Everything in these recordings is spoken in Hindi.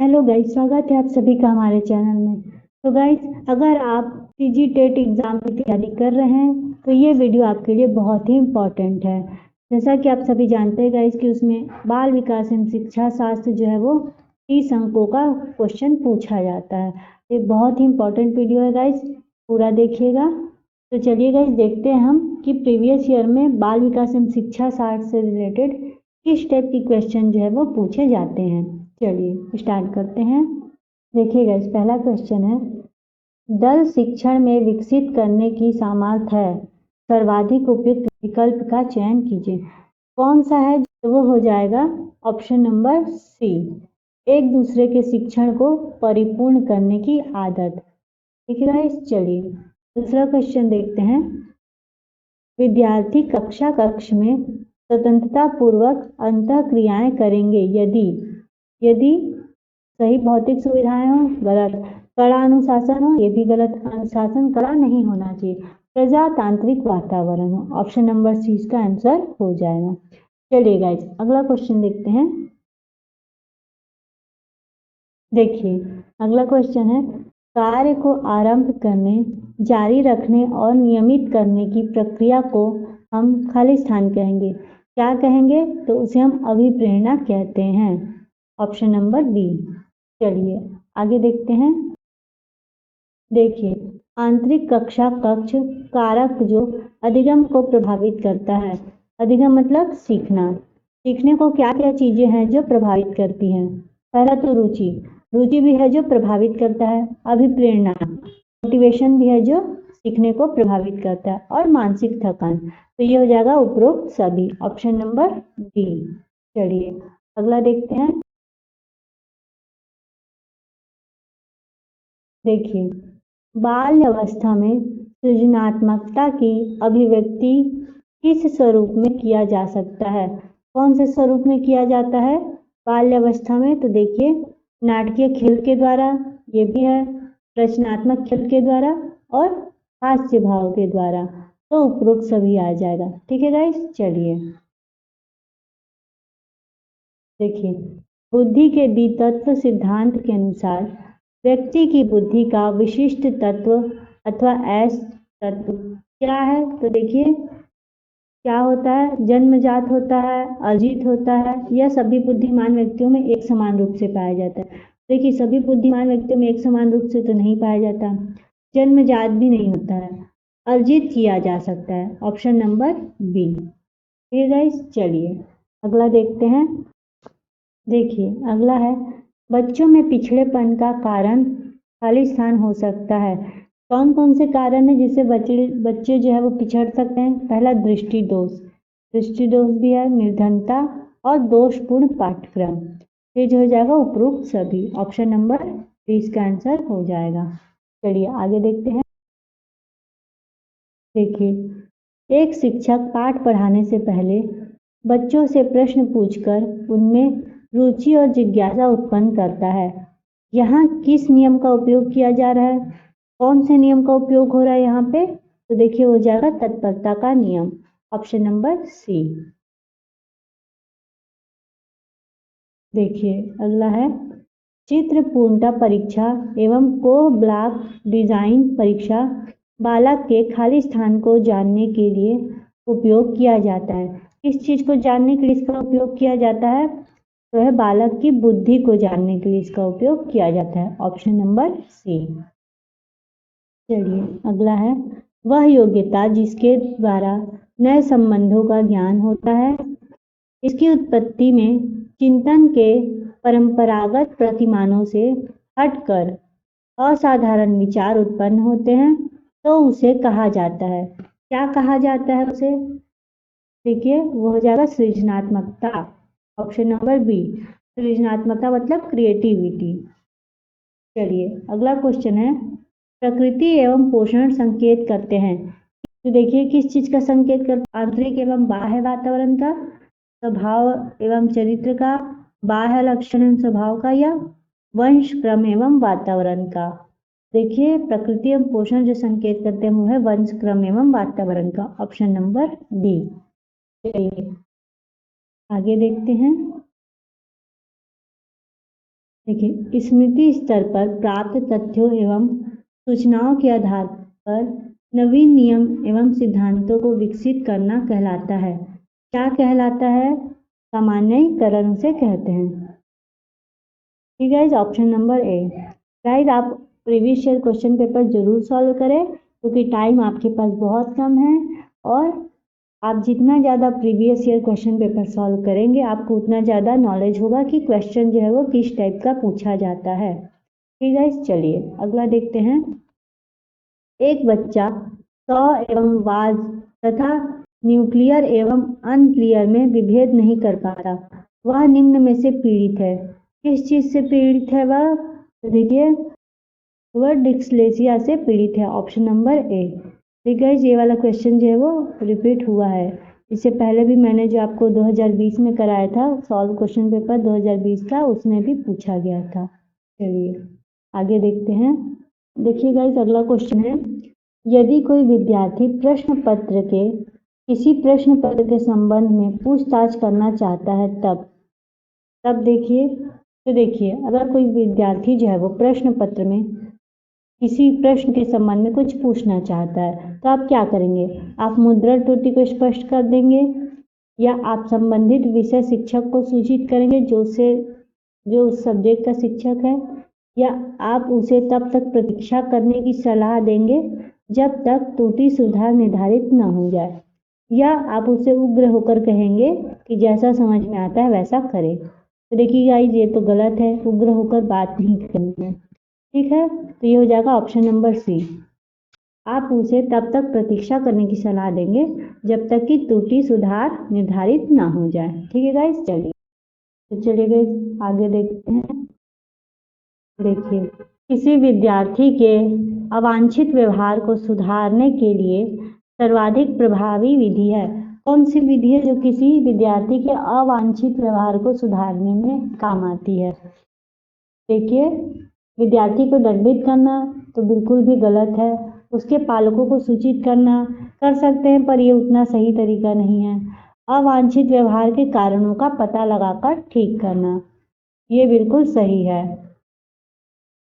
हेलो गाइस, स्वागत है आप सभी का हमारे चैनल में। तो गाइस, अगर आप पीजी टेट एग्जाम की तैयारी कर रहे हैं तो ये वीडियो आपके लिए बहुत ही इम्पोर्टेंट है। जैसा कि आप सभी जानते हैं गाइस कि उसमें बाल विकास एवं शिक्षा शास्त्र जो है वो 30 अंकों का क्वेश्चन पूछा जाता है। ये बहुत ही इम्पोर्टेंट वीडियो है गाइस, पूरा देखिएगा। तो चलिए गाइस, देखते हैं हम कि प्रीवियस ईयर में बाल विकास एवं शिक्षा शास्त्र से रिलेटेड किस टाइप की क्वेश्चन जो है वो पूछे जाते हैं। चलिए स्टार्ट करते हैं। देखिएगा, इस पहला क्वेश्चन है, दल शिक्षण में विकसित करने की सामर्थ्य है, सर्वाधिक उपयुक्त विकल्प का चयन कीजिए। कौन सा है? तो वो हो जाएगा ऑप्शन नंबर सी, एक दूसरे के शिक्षण को परिपूर्ण करने की आदत। ठीक है गाइस, चलिए दूसरा क्वेश्चन देखते हैं। विद्यार्थी कक्ष में स्वतंत्रता पूर्वक अंतः क्रियाएं करेंगे यदि यदि सही भौतिक सुविधाएं हो, गलत कड़ा अनुशासन हो, ये भी गलत, अनुशासन कड़ा नहीं होना चाहिए, प्रजातांत्रिक वातावरण हो। ऑप्शन नंबर सी इसका आंसर हो जाएगा। चलिए गाइस, अगला क्वेश्चन देखते हैं। देखिए, अगला क्वेश्चन है, कार्य को आरंभ करने, जारी रखने और नियमित करने की प्रक्रिया को हम खाली स्थान कहेंगे। क्या कहेंगे? तो उसे हम अभिप्रेरणा कहते हैं। Option number B. चलिए आगे देखते हैं। देखिए, आंतरिक कक्ष कारक जो अधिगम को प्रभावित करता है। अधिगम मतलब सीखना। सीखने को क्या क्या चीजें हैं जो प्रभावित करती हैं? पहला तो रुचि, रुचि भी है जो प्रभावित करता है। अभिप्रेरणा, मोटिवेशन भी है जो सीखने को प्रभावित करता है। और मानसिक थकान, तो ये हो जाएगा उपरोक्त सभी। Option number D. चलिए अगला देखते हैं। देखिए, बाल्य अवस्था में सृजनात्मकता की अभिव्यक्ति किस स्वरूप में किया जा सकता है? कौन से स्वरूप में किया जाता है बाल्य अवस्था में? तो देखिए, नाटकीय खेल के द्वारा, ये भी है, रचनात्मक खेल के द्वारा और हास्य भाव के द्वारा। तो उपरोक्त सभी आ जाएगा। ठीक है गाइस, चलिए देखिए, बुद्धि के द्वितत्व सिद्धांत के अनुसार व्यक्ति की बुद्धि का विशिष्ट तत्व अथवा एस तत्व क्या है? तो देखिए, क्या होता है? जन्मजात होता है, अर्जित होता है, यह सभी बुद्धिमान व्यक्तियों में एक समान रूप से पाया जाता है। देखिए, सभी बुद्धिमान व्यक्तियों में एक समान रूप से तो नहीं पाया जाता, जन्मजात भी नहीं होता है, अर्जित किया जा सकता है। Option number B. ठीक है गाइस, चलिए अगला देखते हैं। देखिए, अगला है, बच्चों में पिछड़ेपन का कारण खाली स्थान हो सकता है। कौन कौन से कारण है जिससे बच्चे जो है वो पिछड़ सकते हैं? पहला दृष्टि दोष, दृष्टि दोष भी है, निर्धनता और दोषपूर्ण पाठ्यक्रम। ये जो हो जाएगा उपरोक्त सभी। ऑप्शन नंबर बी इसका आंसर हो जाएगा। चलिए आगे देखते हैं। देखिए, एक शिक्षक पाठ पढ़ाने से पहले बच्चों से प्रश्न पूछकर उनमें रुचि और जिज्ञासा उत्पन्न करता है। यहाँ किस नियम का उपयोग किया जा रहा है? कौन से नियम का उपयोग हो रहा है यहाँ पे? तो देखिए, हो जाएगा तत्परता का नियम। Option number C. देखिए, अगला है, चित्र पूर्णता परीक्षा एवं को ब्लॉक डिजाइन परीक्षा बालक के खाली स्थान को जानने के लिए उपयोग किया जाता है। किस चीज को जानने के लिए इसका उपयोग किया जाता है? तो है बालक की बुद्धि को जानने के लिए इसका उपयोग किया जाता है। Option number C. चलिए अगला है, वह योग्यता जिसके द्वारा नए संबंधों का ज्ञान होता है। इसकी उत्पत्ति में चिंतन के परंपरागत प्रतिमानों से हटकर असाधारण विचार उत्पन्न होते हैं, तो उसे कहा जाता है, क्या कहा जाता है उसे? देखिए, वो हो जाएगा सृजनात्मकता। ऑप्शन नंबर बी, सृजनात्मकता मतलब क्रिएटिविटी। चलिए अगला क्वेश्चन है, प्रकृति एवं पोषण संकेत करते हैं। तो देखिए, किस चीज का संकेत करते? आंतरिक एवं बाह्य वातावरण का, स्वभाव एवं चरित्र का, बाह्य लक्षण एवं स्वभाव का, या वंश क्रम एवं वातावरण का। देखिए, प्रकृति एवं पोषण जो संकेत करते हैं वो है वंश क्रम एवं वातावरण का। Option number D. चलिए आगे देखते हैं। देखिए, स्मृति स्तर पर प्राप्त तथ्यों एवं सूचनाओं के आधार पर नवीन नियम एवं सिद्धांतों को विकसित करना कहलाता है। क्या कहलाता है? सामान्यीकरण से कहते हैं। ठीक है, ऑप्शन नंबर ए। गाइस, आप प्रीवियस ईयर क्वेश्चन पेपर जरूर सॉल्व करें क्योंकि टाइम आपके पास बहुत कम है और आप जितना ज़्यादा previous year question paper solve करेंगे आपको उतना ज़्यादा नॉलेज होगा कि क्वेश्चन जो है वो किस टाइप का पूछा जाता है। ठीक है, चलिए अगला देखते हैं। एक बच्चा सौ एवं वाज तथा न्यूक्लियर एवं अनक्लियर में विभेद नहीं कर पाता, वह निम्न में से पीड़ित है। किस चीज से पीड़ित है वह? तो देखिए, वह डिस्लेक्सिया से पीड़ित है। Option number A. ठीक है, ये वाला क्वेश्चन जो है वो रिपीट हुआ है। इससे पहले भी मैंने जो आपको 2020 में कराया था सॉल्व क्वेश्चन पेपर 2020 का, उसमें भी पूछा गया था। चलिए आगे देखते हैं। देखिए गाइस, अगला क्वेश्चन है, यदि कोई विद्यार्थी प्रश्न पत्र के किसी प्रश्न पत्र के संबंध में पूछताछ करना चाहता है तब देखिए अगर कोई विद्यार्थी जो है वो प्रश्न पत्र में किसी प्रश्न के संबंध में कुछ पूछना चाहता है तो आप क्या करेंगे? आप मुद्रण त्रुटि को स्पष्ट कर देंगे या आप संबंधित विषय शिक्षक को सूचित करेंगे जो उस सब्जेक्ट का शिक्षक है, या आप उसे तब तक प्रतीक्षा करने की सलाह देंगे जब तक त्रुटि सुधार निर्धारित न हो जाए, या आप उसे उग्र होकर कहेंगे कि जैसा समझ में आता है वैसा करे। तो देखिए गाइस, ये तो गलत है, उग्र होकर बात नहीं करनी है। ठीक है, तो ये हो जाएगा ऑप्शन नंबर सी। आप उसे तब तक प्रतीक्षा करने की सलाह देंगे जब तक कि त्रुटि सुधार निर्धारित ना हो जाए। ठीक है गाइस, चलिए गाइस आगे देखते हैं। देखिए, किसी विद्यार्थी के अवांछित व्यवहार को सुधारने के लिए सर्वाधिक प्रभावी विधि है। कौन सी विधि है जो किसी विद्यार्थी के अवांछित व्यवहार को सुधारने में काम आती है? देखिए, विद्यार्थी को दंडित करना तो बिल्कुल भी गलत है। उसके पालकों को सूचित करना कर सकते हैं पर ये उतना सही तरीका नहीं है। अवांछित व्यवहार के कारणों का पता लगाकर ठीक करना ये बिल्कुल सही है।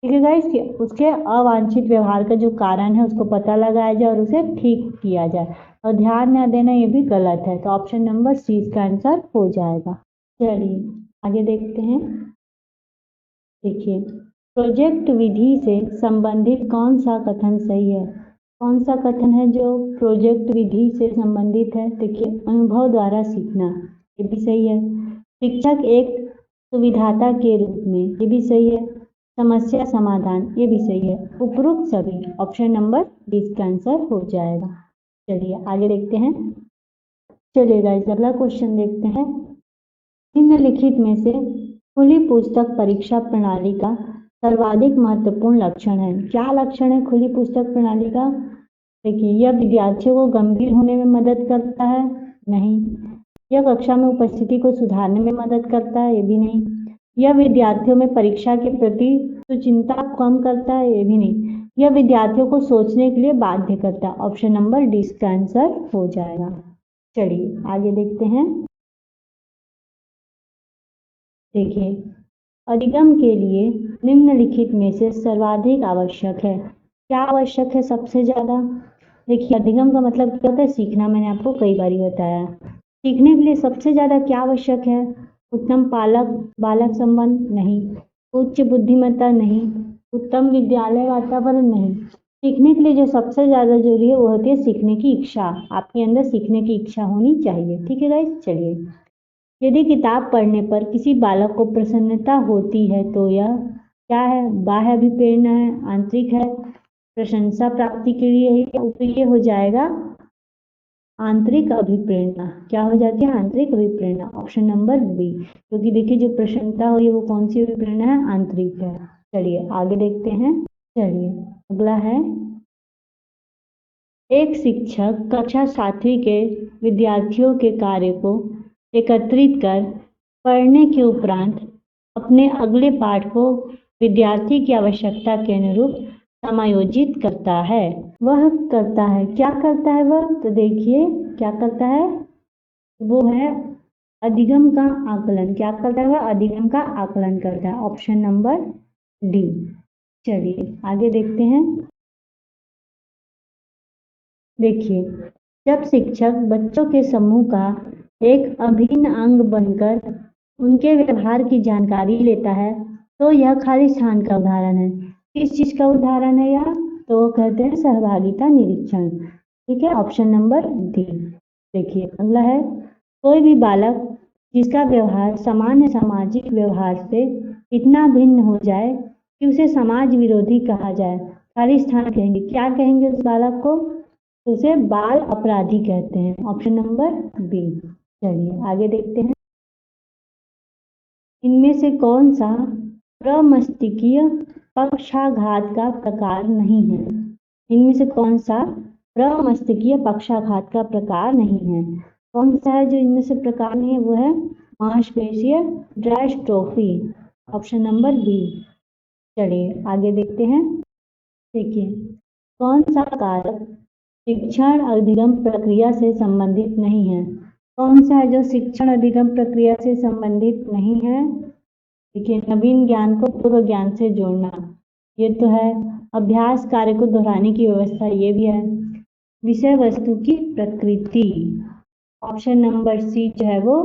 ठीक है गाइस, उसके अवांछित व्यवहार का जो कारण है उसको पता लगाया जाए और उसे ठीक किया जाए, और ध्यान न देना ये भी गलत है। तो ऑप्शन नंबर सी इसका आंसर हो जाएगा। चलिए आगे देखते हैं। देखिए, प्रोजेक्ट विधि से संबंधित कौन सा कथन सही है? कौन सा कथन है जो प्रोजेक्ट विधि से संबंधित है? देखिए, अनुभव द्वारा सीखना, ये भी सही है। शिक्षक एक सुविधाता के रूप में, ये भी सही है। समस्या समाधान, ये भी सही है। उपरोक्त सभी, ऑप्शन नंबर बी इसका आंसर हो जाएगा। चलिए आगे देखते हैं। चलिए गाइस, अगला क्वेश्चन देखते हैं। निम्नलिखित में से खुली पुस्तक परीक्षा प्रणाली का सर्वाधिक महत्वपूर्ण लक्षण है। क्या लक्षण है खुली पुस्तक प्रणाली का? देखिए, यह विद्यार्थियों को गंभीर होने में मदद करता है? नहीं। यह कक्षा में उपस्थिति को सुधारने में मदद करता है? ये भी नहीं। यह विद्यार्थियों में परीक्षा के प्रति चिंता कम करता है? ये भी नहीं। यह विद्यार्थियों को सोचने के लिए बाध्य करता है? ऑप्शन नंबर डी इसका आंसर हो जाएगा। चलिए आगे देखते हैं। देखिए, अधिगम के लिए निम्नलिखित में से सर्वाधिक आवश्यक है। क्या आवश्यक है सबसे ज्यादा? देखिए, अधिगम का मतलब क्या होता है? सीखना। मैंने आपको कई बार बताया। सीखने के लिए सबसे ज्यादा क्या आवश्यक है? उत्तम पालक बालक संबंध? नहीं। उच्च बुद्धिमत्ता? नहीं। उत्तम विद्यालय वातावरण? नहीं। सीखने के लिए जो सबसे ज्यादा जरूरी है वो होती है सीखने की इच्छा। आपके अंदर सीखने की इच्छा होनी चाहिए। ठीक है गाइस, चलिए। यदि किताब पढ़ने पर किसी बालक को प्रसन्नता होती है तो यह क्या है? बाह्य अभिप्रेरणा है, आंतरिक है, प्रशंसा प्राप्ति के लिए है, तो ये हो जाएगा आंतरिक अभिप्रेरणा। क्या हो जाती है? आंतरिक अभिप्रेरणा। Option number B. क्योंकि देखिए, जो प्रसन्नता हो वो कौन सी अभिप्रेरणा है? आंतरिक है। चलिए आगे देखते हैं। चलिए अगला है, एक शिक्षक कक्षा 7वीं के विद्यार्थियों के कार्य को एकत्रित कर पढ़ने के उपरांत अपने अगले पाठ को विद्यार्थी की आवश्यकता के अनुरूप समायोजित करता है। वह करता है, क्या करता है वह? तो देखिए क्या करता है, वो है अधिगम का आकलन क्या करता है? वह अधिगम का आकलन करता है। Option number D. चलिए आगे देखते हैं। देखिए, जब शिक्षक बच्चों के समूह का एक अभिन्न अंग बनकर उनके व्यवहार की जानकारी लेता है तो यह खाली स्थान का उदाहरण है। किस चीज का उदाहरण है यह? तो वो कहते हैं सहभागिता निरीक्षण। ठीक है, ऑप्शन नंबर डी। देखिए अगला है, कोई भी बालक जिसका व्यवहार सामान्य सामाजिक व्यवहार से इतना भिन्न हो जाए कि उसे समाज विरोधी कहा जाए, खाली स्थान कहेंगे। क्या कहेंगे उस बालक को? तो उसे बाल अपराधी कहते हैं। Option number B. चलिए आगे देखते हैं। इनमें से कौन सा प्रमस्तिष्कीय पक्षाघात का प्रकार नहीं है? इनमें से कौन सा प्रमस्तिष्कीय पक्षाघात का प्रकार नहीं है? कौन सा है जो इनमें से प्रकार नहीं है? वो है मांसपेशीय डायस्ट्रोफी। Option number B. चलिए आगे देखते हैं। देखिए, कौन सा कारक शिक्षण अधिगम प्रक्रिया से संबंधित नहीं है? कौन सा है जो शिक्षण अधिगम प्रक्रिया से संबंधित नहीं है? देखिए, नवीन ज्ञान को पूर्व ज्ञान से जोड़ना, ये तो है। अभ्यास कार्य को दोहराने की व्यवस्था, ये भी है। विषय वस्तु की प्रकृति, ऑप्शन नंबर सी जो है वो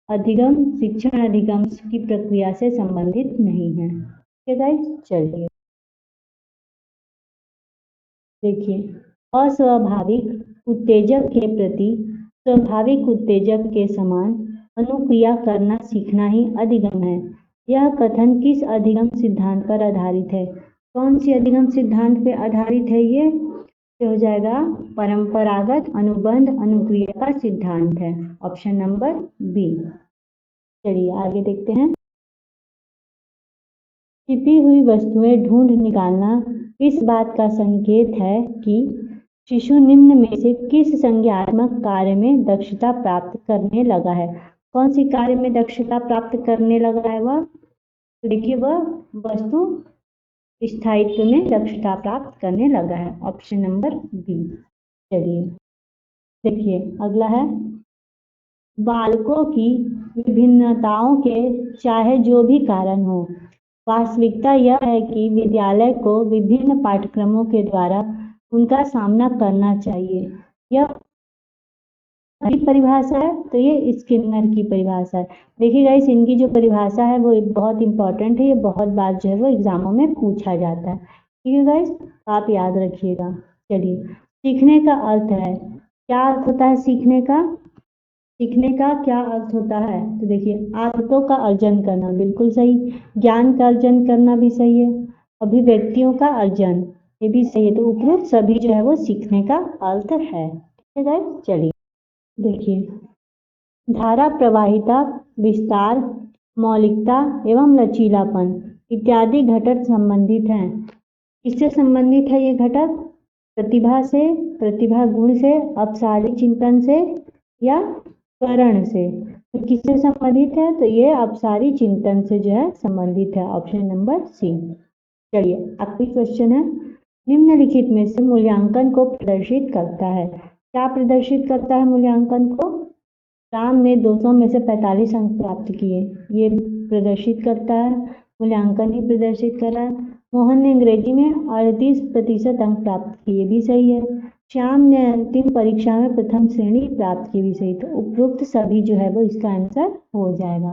अधिगम शिक्षण अधिगम की प्रक्रिया से संबंधित नहीं है। ठीक है गाइस, चलिए देखिए, अस्वाभाविक उत्तेजक के प्रति स्वाभाविक उत्तेजक के समान अनुक्रिया करना सीखना ही अधिगम है। यह कथन किस अधिगम सिद्धांत पर आधारित है? कौन सी अधिगम सिद्धांत पर आधारित है? ये हो जाएगा परंपरागत अनुबंध अनुक्रिया का सिद्धांत है। Option number B. चलिए आगे देखते हैं। छिपी हुई वस्तुएं ढूंढ निकालना इस बात का संकेत है कि शिशु निम्न में से किस संज्ञानात्मक कार्य में दक्षता प्राप्त करने लगा है? कौन सी कार्य में दक्षता प्राप्त करने लगा है वह? तो देखिए, वह वस्तु स्थायित्व में दक्षता प्राप्त करने लगा है। Option number B. चलिए देखिए अगला है, बालकों की विभिन्नताओं के चाहे जो भी कारण हो, वास्तविकता यह है कि विद्यालय को विभिन्न पाठ्यक्रमों के द्वारा उनका सामना करना चाहिए। यह परिभाषा है, तो ये स्किनर की परिभाषा है। देखिए गाइस, इनकी जो परिभाषा है वो बहुत इंपॉर्टेंट है। ये बहुत बार जो है वो एग्जामों में पूछा जाता है। ठीक है गाइस, आप याद रखिएगा। चलिए, सीखने का अर्थ है, क्या अर्थ होता है सीखने का? सीखने का क्या अर्थ होता है? तो देखिए, आदतों का अर्जन करना, बिल्कुल सही। ज्ञान का अर्जन करना भी सही है। अभिव्यक्तियों का अर्जन, ये भी सही है। तो उपरोक्त सभी जो है वो सीखने का अर्थ है। ठीक है गाइस, चलिए देखिए, धारा प्रवाहिता, विस्तार, मौलिकता एवं लचीलापन इत्यादि घटक संबंधित हैं। किससे संबंधित है ये घटक? प्रतिभा से, प्रतिभा गुण से, अपसारी चिंतन से या करण से? तो किससे संबंधित है? तो ये अपसारी चिंतन से जो है संबंधित है। Option number C. चलिए आखिरी क्वेश्चन है, निम्नलिखित में से मूल्यांकन को प्रदर्शित करता है। क्या प्रदर्शित करता है मूल्यांकन को? राम ने 200 में से 45 अंक प्राप्त किए, ये प्रदर्शित करता है। मूल्यांकन ही प्रदर्शित कर रहा है। मोहन ने अंग्रेजी में 38% अंक प्राप्त किए, भी सही है। श्याम ने अंतिम परीक्षा में प्रथम श्रेणी प्राप्त की, भी सही। तो उपरोक्त सभी जो है वो इसका आंसर हो जाएगा।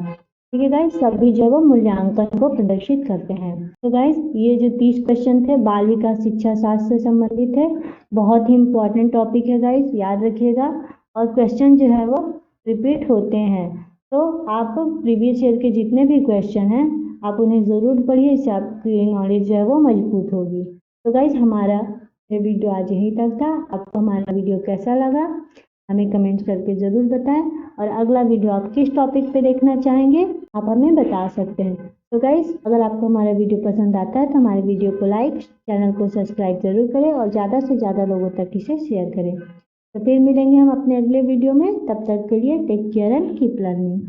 ठीक है गाइस, सभी जो है वो मूल्यांकन को प्रदर्शित करते हैं। तो गाइस, ये जो 30 क्वेश्चन थे बाल विकास शिक्षा शास्त्र से संबंधित है। बहुत ही इंपॉर्टेंट टॉपिक है गाइस, याद रखिएगा। और क्वेश्चन जो है वो रिपीट होते हैं, तो आप प्रीवियस ईयर के जितने भी क्वेश्चन हैं आप उन्हें ज़रूर पढ़िए, इससे आपकी नॉलेज जो है वो मजबूत होगी। तो गाइस, हमारा ये वीडियो आज यहीं तक था। आपको हमारा वीडियो कैसा लगा हमें कमेंट करके ज़रूर बताएं, और अगला वीडियो आप किस टॉपिक पे देखना चाहेंगे आप हमें बता सकते हैं। तो गाइस, अगर आपको हमारा वीडियो पसंद आता है तो हमारे वीडियो को लाइक, चैनल को सब्सक्राइब जरूर करें और ज़्यादा से ज़्यादा लोगों तक इसे शेयर करें। तो फिर मिलेंगे हम अपने अगले वीडियो में, तब तक के लिए take care and keep learning.